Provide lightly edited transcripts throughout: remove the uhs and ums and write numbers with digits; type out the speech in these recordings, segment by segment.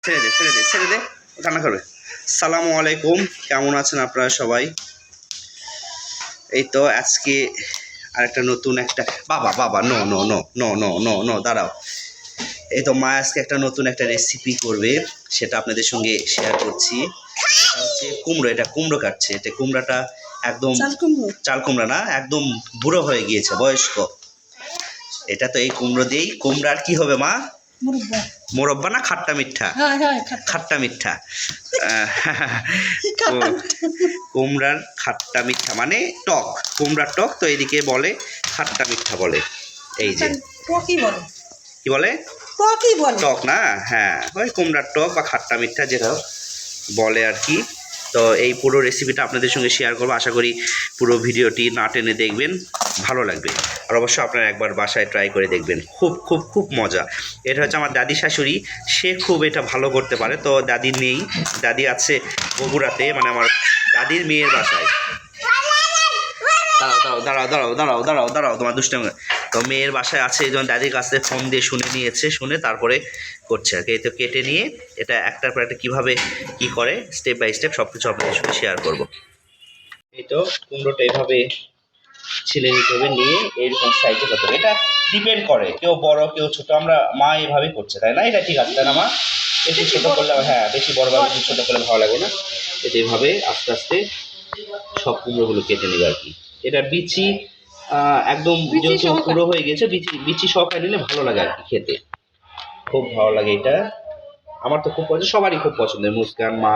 ছেড়ে দে রান্না করবে। সালামু আলাইকুম, কেমন আছেন আপনারা সবাই? এই তো আজকে আরেকটা নতুন একটা বাবা no no no no no no no দাঁড়াও। এই তো মা আজকে একটা নতুন একটা রেসিপি করবে, সেটা আপনাদের সঙ্গে শেয়ার করছি। সেটা হচ্ছে কুমড়ো। এটা কুমড়ো কাটছে। এটা কুমড়াটা একদম চাল কুমড়া না, একদম বুড়ো হয়ে গিয়েছে, বয়স্ক। এটা তো এই কুমড়ো দিয়েই কুমড়ার কি হবে মা? মোরব্বা না খাট্টা মিঠা? খাট্টা মিঠা। কুমড়ার খাট্টা মিঠা মানে টক, কুমড়ার টক, তো এদিকে বলে খাট্টা মিঠা বলে। এই যে কি বলে? টক না, হ্যাঁ ওই কুমড়ার টক বা খাট্টা মিঠা যেটা বলে আর কি। তো এই পুরো রেসিপিটা আপনাদের সঙ্গে শেয়ার করবো। আশা করি পুরো ভিডিওটি না টেনে দেখবেন, ভালো লাগবে। আর অবশ্যই আপনারা একবার বাসায় ট্রাই করে দেখবেন, খুব খুব খুব মজা। এটা হচ্ছে আমার দাদি শাশুড়ি, সে খুব এটা ভালো করতে পারে। তো দাদি নেই, দাদি আছে বগুড়াতে, মানে আমার দাদির মেয়ের বাসায়। দাঁড়াও তোমার দুষ্টামি। তো মেয়ের বাসায় আছে, এই জন্য দাদির কাছ থেকে ফোন দিয়ে শুনে নিয়েছে, শুনে তারপরে করছে আর কি। এই তো কেটে নিয়ে এটা একটার পর একটা কীভাবে কী করে স্টেপ বাই স্টেপ সব কিছু আপনাদের সঙ্গে শেয়ার করবো। এই তো কুমড়োটা এইভাবে ছিলে নিতে হবে, নিয়ে এইরকম সাইজে করতে হবে। এটা ডিপেন্ড করে, কেউ বড় কেউ ছোটো। আমরা মা এইভাবেই করছে, তাই না? এটা ঠিক আছে তাই না মা? বেশি ছোটো করলে, হ্যাঁ বেশি বড় বা বেশি ছোটো করলে ভালো লাগে না। এটা এইভাবে আস্তে আস্তে সব কুমড়োগুলো কেটে নেবে আর কি। এটা বিচি একদম যেহেতু পুরো হয়ে গেছে, বিচি সহকারে নিলে ভালো লাগে আর কি, খেতে খুব ভালো লাগে। এটা আমার তো খুব পছন্দ, সবারই খুব পছন্দের, মুস্কান মা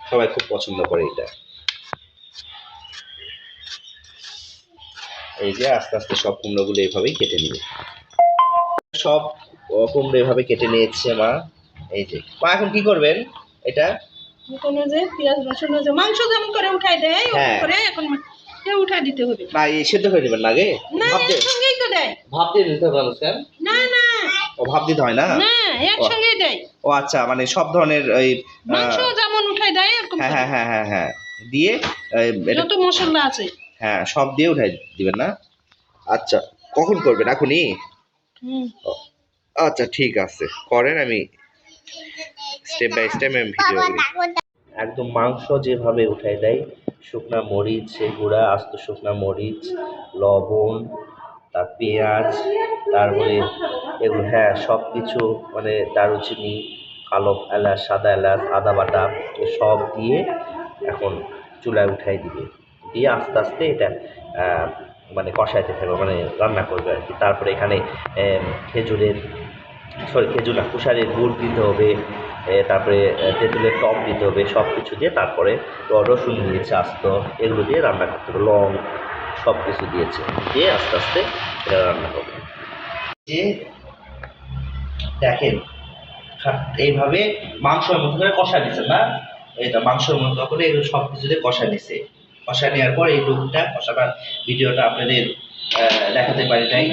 সবাই খুব পছন্দ করে এটা। এই যে আস্তে আস্তে সব কুমড়োগুলো এইভাবেই কেটে নিবে। সব কুমড়ো এভাবে কেটে নিয়েছে মা। এই যে মা এখন কি করবেন? এটা পেঁয়াজ রসুন মাংস যেমন করে উঠাই দেয়, করে এখন উঠাই দিতে হবে। না এই সেদ্ধ করে দিবেন না আগে? একসঙ্গেই তো দেয়। ভাপ দিয়ে দিতে হবে মুস্কান? না না, ও ভাপ দিতে হয় না? না একসঙ্গেই দেয়। ও আচ্ছা, মানে সব ধরনের ওই মাংস যেমন উঠাই দেয় এরকম। হ্যাঁ দিয়ে যত মশলা আছে হ্যাঁ সব দিয়ে উঠাই দিবেন না? আচ্ছা, কখন করবেন? এখনই? আচ্ছা ঠিক আছে, করেন, আমি স্টেপ বাই স্টেপ আমি ভিডিও করি। একদম মাংস যেভাবে উঠাই দেয়, শুকনা মরিচ গুঁড়া, আস্ত শুকনা মরিচ, লবণ, তার পেঁয়াজ, তারপরে এগুলো হ্যাঁ সব কিছু, মানে দারুচিনি, কালো এলাচ, সাদা এলাচ, আদা বাটা সব দিয়ে এখন চুলায় উঠাই দিবে, দিয়ে আস্তে আস্তে এটা মানে কষাইতে থাকবে, মানে রান্না করবে আর কি। তারপরে এখানে খেজুর না, কুশারের গুড় দিতে হবে, তারপরে তেঁতুলের টক দিতে হবে, সব কিছু দিয়ে তারপরে রসুন দিয়েছে আস্ত, এগুলো দিয়ে রান্না করতে হবে, লং সব কিছু দিয়েছে, দিয়ে আস্তে আস্তে এটা রান্না করবে। যে দেখেন এইভাবে মাংসের মতো করে কষা দিচ্ছে না, এটা মাংসের মতো করে এগুলো সব কিছু দিয়ে কষা দিচ্ছে। কষা নেওয়ার পর এই লুকটা কষাবার ভিডিওটা আপনাদের দেখাতে পারি নাই।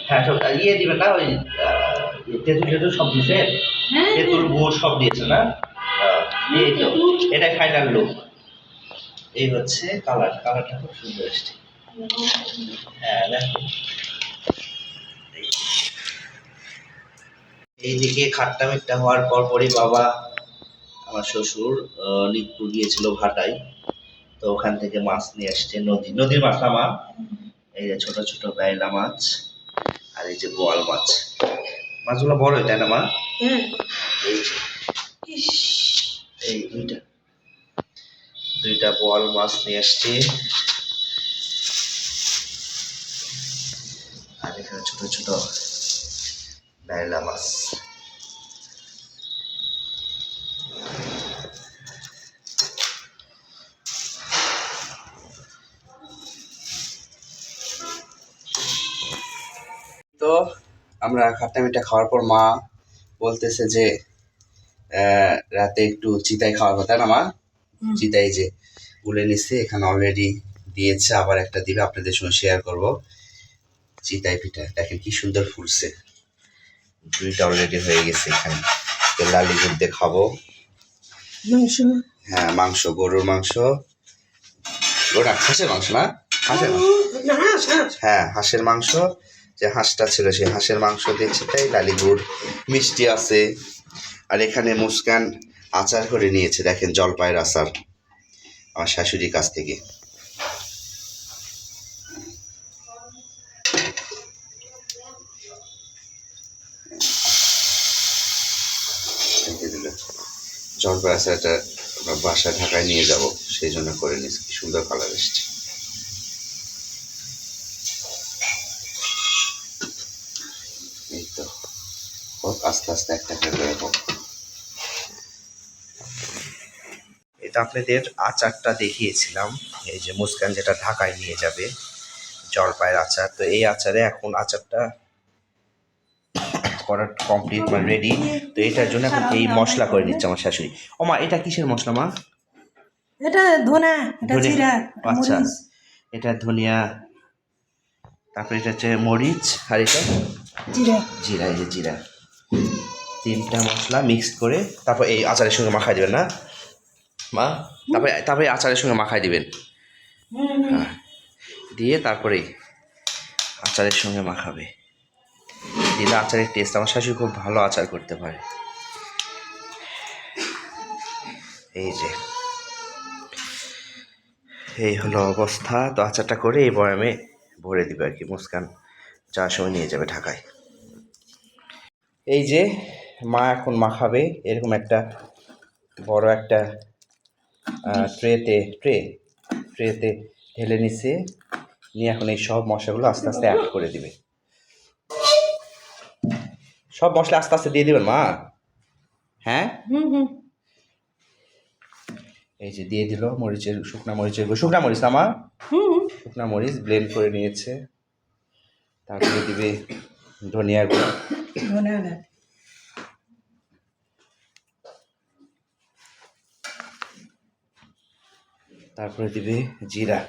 হ্যাঁ সব ইয়ে দিবেন না, ওই তেঁতুল সব দিয়েছে, তেঁতুল গুড় সব দিয়েছে না? এই তো এটা ফাইনাল লুক। এই হচ্ছে কালারটা খুব সুন্দর এসছে। হ্যাঁ দেখো, এইদিকে খাট্টা মিট্টা হওয়ার পরই বাবা আমার শ্বশুর নিতপুর গিয়েছিল ভাটায়, তো ওখান থেকে মাছ নিয়ে আসছে, নদীর মাছ না মা? এই যে ছোট ছোট বেলা মাছ, আর এই যে বোয়াল মাছ। মাছগুলো বড় তাই না মা? এই দুইটা বোয়াল মাছ নিয়ে আসছে, আর এখানে ছোট ছোট বেলা মাছ। তো আমরা খাট্টা মিঠা খাওয়ার পর মা বলতেছে যে রাতে একটু চিতাই খাওয়ার কথা না মা? চিতাই যে গুলে নিচ্ছে, এখানে অলরেডি দিয়েছে, আবার একটা দিবে, আপনাদের সঙ্গে শেয়ার করবো। চিতাই পিঠা দেখেন কি সুন্দর ফুলছে, দুইটা অলরেডি হয়ে গেছে। এখানে লালি গুড় দিয়ে খাবো। হ্যাঁ মাংস, গরুর মাংস, ওটা হাঁসের মাংস না? হ্যাঁ হাঁসের মাংস, যে হাঁসটা ছিল সেই হাঁসের মাংস দিয়েছে, তাই লালি গুড়, মিষ্টি আছে, আর এখানে মুস্কান আচার করে নিয়েছে, দেখেন জলপাইয়ের আচার আমার শাশুড়ির কাছ থেকে। জলপাই আচারটা আমরা বাসায় ঢাকায় নিয়ে যাব, সেই জন্য করে নিয়েছি। কি সুন্দর কালার এসছে। এই তো হোক, আস্তে আস্তে একটা করে হোক। এটা আপনাদের আচারটা দেখিয়েছিলাম, এই যে মুস্কান যেটা ঢাকায় নিয়ে যাবে জলপাইয়ের আচার। তো এই আচারে এখন আচারটা করা কমপ্লিট, মানে রেডি। তো এটার জন্য এখন এই মশলা করে নিচ্ছে আমার শাশুড়ি। ও মা, এটা কিসের মশলা মা? এটা ধনা, এটা জিরা, আচ্ছা, মরিচ। এটা ধনিয়া, তারপরে এটা হচ্ছে মরিচ, আর এটা জিরা। জিরা। এই যে জিরা, 3টা মশলা মিক্সড করে তারপর এই আচারের সঙ্গে মাখাই দিবেন না মা? তারপরে আচারের সঙ্গে মাখাই দিবেন। হ্যাঁ, দিয়ে তারপরে আচারের সঙ্গে মাখাবে, দিলে আচারের টেস্ট। আমার শাশুড়ি খুব ভালো আচার করতে পারে। এই যে এই হলো অবস্থা। তো আচারটা করে এই বয়ামে ভরে দিবে আর কি, মুস্কান যাওয়ার সময় নিয়ে যাবে ঢাকায়। এই যে মা এখন মাখাবে, এরকম একটা বড় একটা ট্রেতে ঢেলে নিচ্ছে, নিয়ে এখন এই সব মশলাগুলো আস্তে আস্তে অ্যাড করে দিবে। সব মশলা আস্তে আস্তে দিয়ে দিবেন মা? হ্যাঁ, এই যে দিয়ে দিল শুকনা মরিচ না মা? শুকনা মরিচ ব্লেন্ড করে নিয়েছে। তারপরে দিবে ধনিয়া গুঁড়ো, তারপরে দিবে জিরা,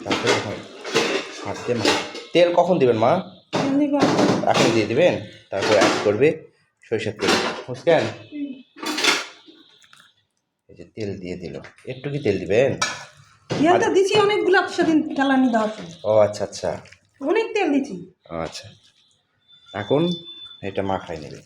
তারপরে হাত দিয়ে তেল কখন দিবেন মা? এখন দিয়ে দিবেন, তারপর অ্যাড করবে সরিষার তেল। বুঝলেন? এই যে তেল দিয়ে দিল, একটু কি তেল দিবেন? দিছি অনেকগুলো সেদিন জ্বালানি দেওয়ার জন্য। ও আচ্ছা আচ্ছা, অনেক তেল দিছি। আচ্ছা, এখন এটা মাখাই নেবে।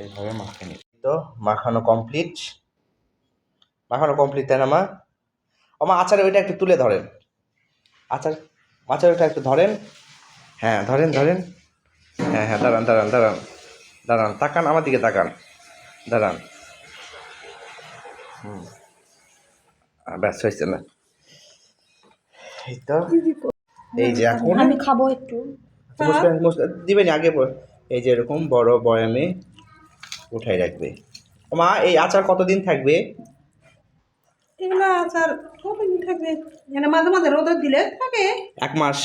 এইভাবে মাখে নিই। তো মাখানো কমপ্লিট তাই না মা? ও মা, আচারে ওইটা একটু তুলে ধরেন, আচার ওইটা একটু ধরেন। হ্যাঁ, ধরেন। হ্যাঁ, দাঁড়ান, তাকান আমার দিকে, দাঁড়ান। ব্যস্ত হয়েছে না? এই তো, এই যে এখন আমি খাবো একটু। দিবেন আগে। এই যে এরকম বড় বয়ামে উঠাই রাখবে। মা, এই আচার কতদিন থাকবে? এগুলো আচার কতদিন থাকবে? মানে মাঝে মাঝে রোদে দিলে থাকে 1 মাস,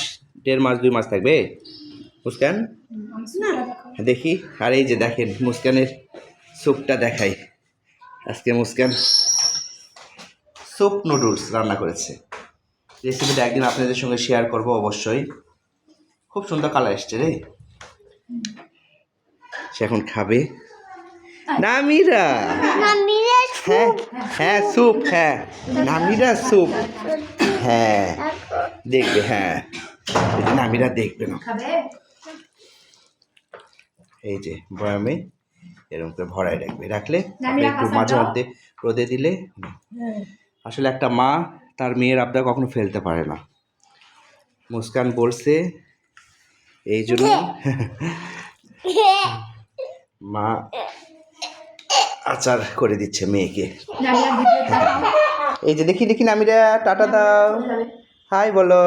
1.5 মাস, 2 মাস থাকবে মুস্কান। না। দেখি। আর এই যে দেখেন মুস্কানের স্যুপটা দেখাই। আজকে মুস্কান স্যুপ নুডলস রান্না করেছে। রেসিপিটা একদিন আপনাদের সঙ্গে শেয়ার করব অবশ্যই। খুব সুন্দর কালার এসছে রে। সে এখন খাবে। নামিরা, হ্যাঁ স্যুপ, হ্যাঁ নামিরা স্যুপ, হ্যাঁ দেখবে, হ্যাঁ নামিরা দেখবে না। এই যে বয়ামে এরকম করে ভরাই রাখলে একটু মাঝে মধ্যে রোদে দিলে। আসলে একটা মা তার মেয়ের আবদার কখনো ফেলতে পারে না। মুস্কান বলছে এই জন্য মা আচার করে দিচ্ছে মেয়েকে। এই যে দেখি নামিরা, টাটা দাও, হাই বলো।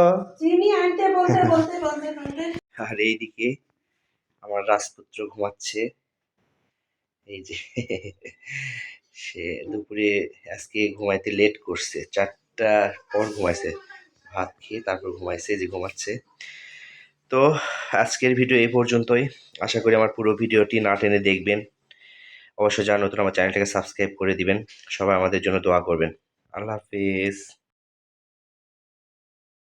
আর এইদিকে আমার রাজপুত্র ঘুমাচ্ছে। এই যে সে দুপুরে আজকে ঘুমাইতে লেট করছে, 4টার পর ঘুমাইছে, ভাত খেয়ে তারপর ঘুমাইছে, যে ঘুমাচ্ছে। তো আজকের ভিডিও এই পর্যন্তই। আশা করি আমার পুরো ভিডিওটি না টেনে দেখবেন। অবশ্যই যারা নতুন আমার চ্যানেলটাকে সাবস্ক্রাইব করে দিবেন। সবাই আমাদের জন্য দোয়া করবেন। আল্লাহ হাফিজ।